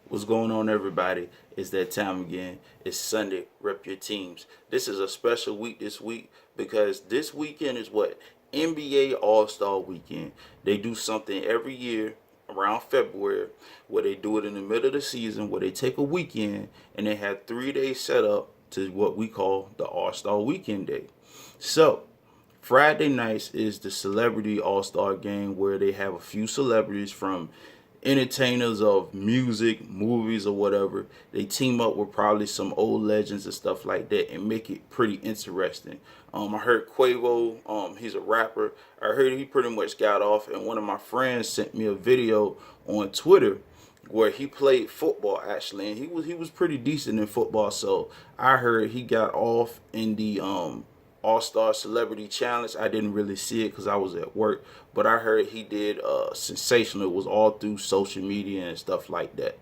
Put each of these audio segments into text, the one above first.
What's going on, everybody? It's that time again. It's Sunday. Rep your teams. This is a special week this week because this weekend is what? NBA All-Star Weekend. They do something every year around February where they do it in the middle of the season where they take a weekend and they have 3 days set up to what we call the All-Star Weekend Day. So, Friday nights is the Celebrity All Star Game where they have a few celebrities from entertainers of music, movies, or whatever. They team up with probably some old legends and stuff like that and make it pretty interesting. I heard Quavo, he's a rapper. I heard he pretty much got off, and one of my friends sent me a video on Twitter where he played football actually, and he was pretty decent in football. So I heard he got off in the All Star Celebrity Challenge. I didn't really see it because I was at work, but I heard he did sensational. It was all through social media and stuff like that.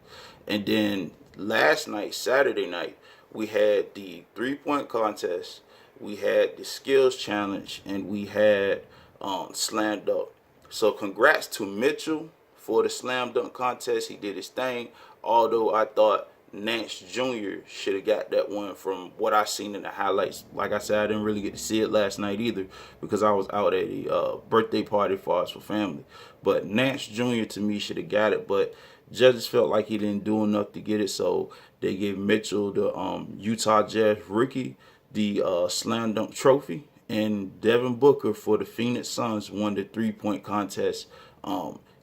And then last night, Saturday night, we had the 3-point contest, we had the skills challenge, and we had slam dunk. So congrats to Mitchell for the slam dunk contest. He did his thing. Although I thought Nance Jr. should have got that one from what I seen in the highlights. Like I said, I didn't really get to see it last night either because I was out at a birthday party for us for family. But Nance Jr. to me should have got it, but judges felt like he didn't do enough to get it, so they gave Mitchell the Utah Jazz rookie the slam dunk trophy, and Devin Booker for the Phoenix Suns won the 3-point contest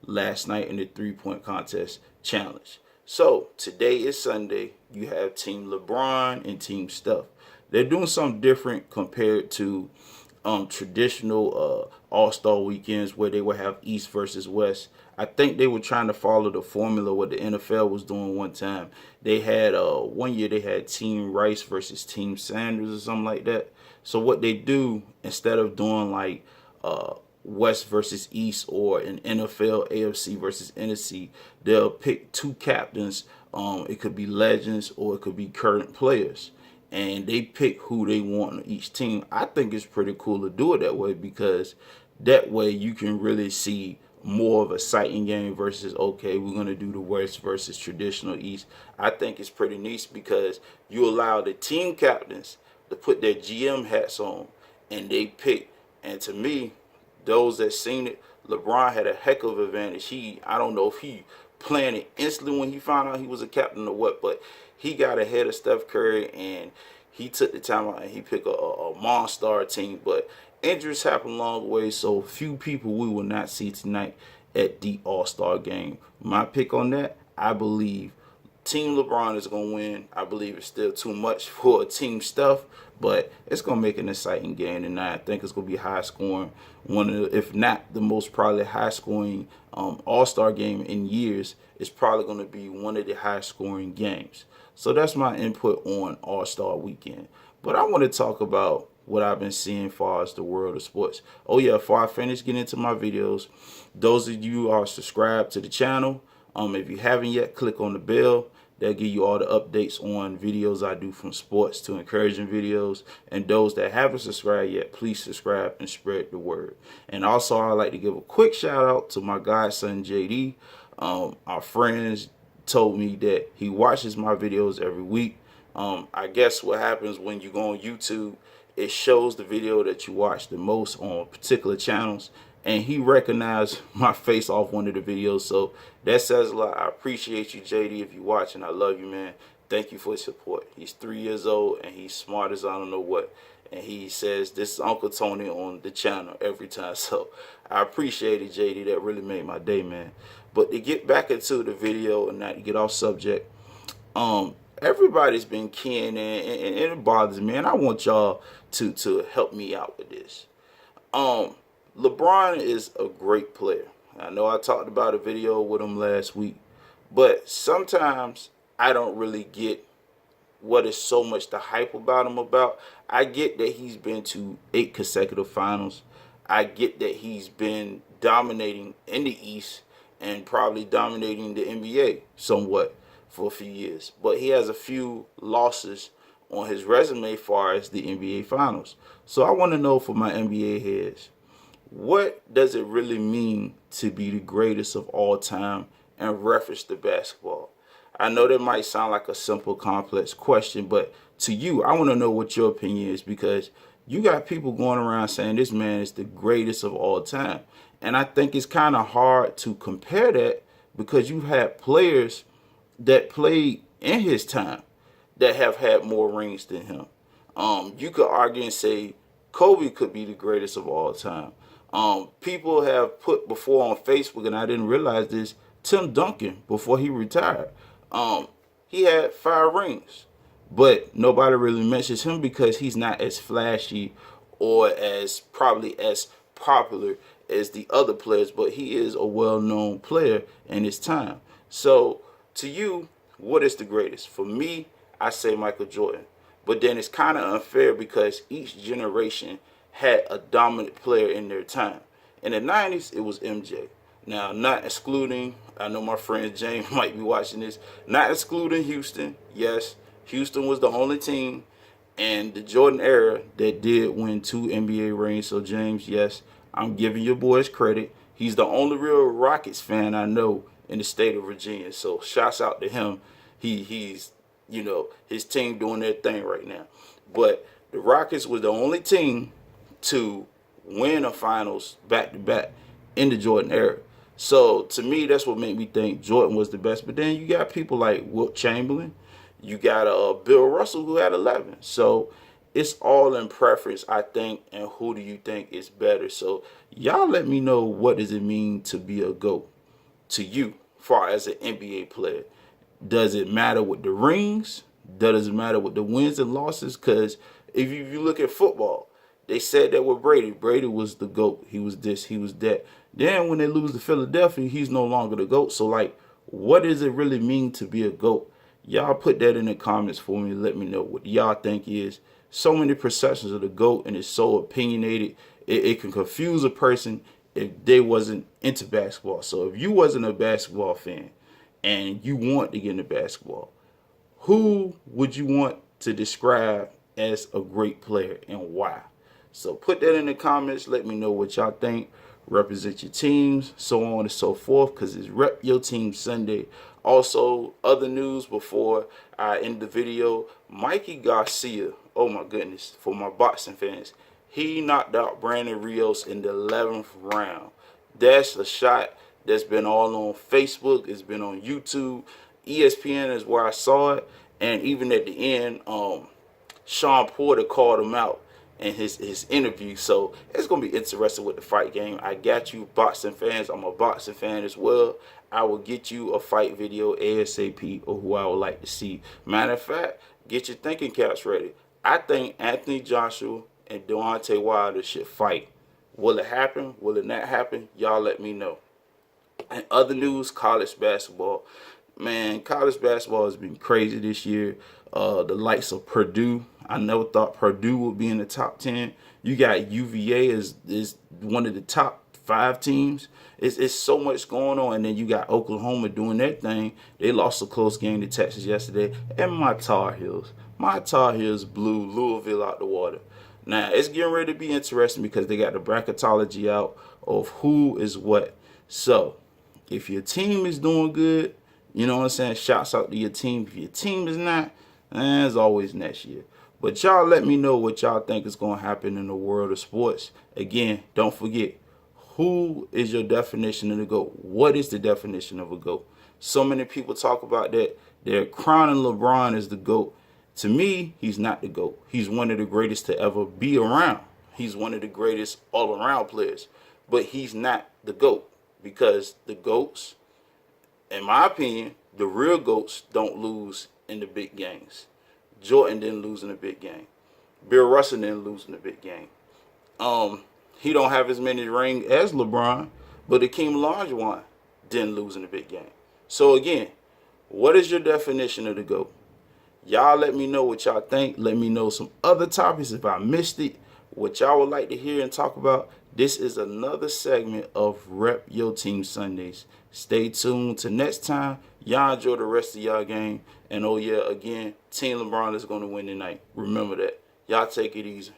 last night in the 3-point contest challenge. So today is Sunday. You have Team LeBron and Team Steph. They're doing something different compared to traditional All-Star weekends where they would have East versus West. I think they were trying to follow the formula what the NFL was doing one time. They had one year they had Team Rice versus Team Sanders or something like that. So what they do instead of doing like West versus East or an NFL AFC versus NFC, they'll pick two captains. It could be legends or it could be current players, and they pick who they want on each team. I think it's pretty cool to do it that way because that way you can really see more of a sighting game versus okay, we're gonna do the West versus traditional East. I think it's pretty neat because you allow the team captains to put their GM hats on and they pick. And to me, those that seen it, LeBron had a heck of an advantage. I don't know if he planned it instantly when he found out he was a captain or what, but he got ahead of Steph Curry and he took the time out and he picked a monster team. But injuries happen along the way, so few people we will not see tonight at the All-Star game. My pick on that, I believe Team LeBron is going to win. I believe it's still too much for Team Steph, but it's going to make an exciting game tonight. I think it's going to be high scoring. One of the, if not the most probably high scoring All-Star game in years, it's probably going to be one of the high scoring games. So that's my input on All-Star Weekend. But I want to talk about what I've been seeing as far as the world of sports. Oh yeah, before I finish getting into my videos, those of you who are subscribed to the channel, if you haven't yet, click on the bell. They'll give you all the updates on videos I do from sports to encouraging videos. And those that haven't subscribed yet, please subscribe and spread the word. And also, I'd like to give a quick shout out to my godson, JD. Our friends told me that he watches my videos every week. I guess what happens when you go on YouTube, it shows the video that you watch the most on particular channels, and he recognized my face off one of the videos, so that says a lot. I appreciate you, JD. If you're watching, I love you, man. Thank you for your support. He's 3 years old and he's smart as I don't know what, and he says this is Uncle Tony on the channel every time, so I appreciate it, JD. That really made my day, man. But to get back into the video and not to get off subject, everybody's been keying in, and it bothers me, and I want y'all to help me out with this. LeBron is a great player. I know I talked about a video with him last week, but sometimes I don't really get what is so much the hype about him about. I get that he's been to 8 consecutive finals. I get that he's been dominating in the East and probably dominating the NBA somewhat for a few years. But he has a few losses on his resume as far as the NBA Finals. So I want to know for my NBA heads, what does it really mean to be the greatest of all time in reference to basketball? I know that might sound like a simple, complex question, but to you, I want to know what your opinion is because you got people going around saying this man is the greatest of all time. And I think it's kind of hard to compare that because you've had players that played in his time that have had more rings than him. You could argue and say Kobe could be the greatest of all time. People have put before on Facebook, and I didn't realize this, Tim Duncan before he retired. He had 5 rings, but nobody really mentions him because he's not as flashy or as probably as popular as the other players, but he is a well-known player in his time. So to you, what is the greatest? For me, I say Michael Jordan. But then it's kind of unfair because each generation had a dominant player in their time. In the 90s, it was MJ. Now, not excluding, I know my friend James might be watching this, not excluding Houston. Yes, Houston was the only team in the Jordan era that did win 2 NBA rings. So, James, yes, I'm giving your boys credit. He's the only real Rockets fan I know in the state of Virginia. So, shouts out to him. He's his team doing their thing right now. But the Rockets was the only team to win a finals back-to-back in the Jordan era. So to me, that's what made me think Jordan was the best. But then you got people like Wilt Chamberlain. You got Bill Russell who had 11. So it's all in preference, I think, and who do you think is better. So y'all let me know, what does it mean to be a GOAT to you far as an NBA player? Does it matter with the rings? Does it matter with the wins and losses? Because if you look at football, they said that with Brady. Brady was the GOAT. He was this, he was that. Then when they lose to Philadelphia, he's no longer the GOAT. So, like, what does it really mean to be a GOAT? Y'all put that in the comments for me. Let me know what y'all think is. So many perceptions of the GOAT, and it's so opinionated. It can confuse a person if they wasn't into basketball. So if you wasn't a basketball fan, and you want to get into basketball, who would you want to describe as a great player and why? So put that in the comments. Let me know what y'all think. Represent your teams, so on and so forth, because it's Rep Your Team Sunday. Also, other news before I end the video, Mikey Garcia, oh my goodness, for my boxing fans, he knocked out Brandon Rios in the 11th round. That's a shot that's been all on Facebook. It's been on YouTube. ESPN is where I saw it. And even at the end, Sean Porter called him out in his interview. So it's going to be interesting with the fight game. I got you boxing fans. I'm a boxing fan as well. I will get you a fight video ASAP of who I would like to see. Matter of fact, get your thinking caps ready. I think Anthony Joshua and Deontay Wilder should fight. Will it happen? Will it not happen? Y'all let me know. And other news, college basketball. Man, college basketball has been crazy this year. The likes of Purdue. I never thought Purdue would be in the top 10. You got UVA is one of the top 5 teams. It's so much going on. And then you got Oklahoma doing their thing. They lost a close game to Texas yesterday. And my Tar Heels. My Tar Heels blew Louisville out the water. Now, it's getting ready to be interesting because they got the bracketology out of who is what. So, if your team is doing good, you know what I'm saying, shouts out to your team. If your team is not, as always next year. But y'all let me know what y'all think is going to happen in the world of sports. Again, don't forget, who is your definition of the GOAT? What is the definition of a GOAT? So many people talk about that. They're crowning LeBron as the GOAT. To me, he's not the GOAT. He's one of the greatest to ever be around. He's one of the greatest all-around players. But he's not the GOAT. Because the GOATs, in my opinion, the real GOATs don't lose in the big games. Jordan didn't lose in the big game. Bill Russell didn't lose in the big game. He don't have as many rings as LeBron, but Akeem Olajuwon didn't lose in the big game. So again, what is your definition of the GOAT? Y'all let me know what y'all think. Let me know some other topics if I missed it, what y'all would like to hear and talk about. This is another segment of Rep Your Team Sundays. Stay tuned till next time. Y'all enjoy the rest of y'all game. And oh yeah, again, Team LeBron is going to win tonight. Remember that. Y'all take it easy.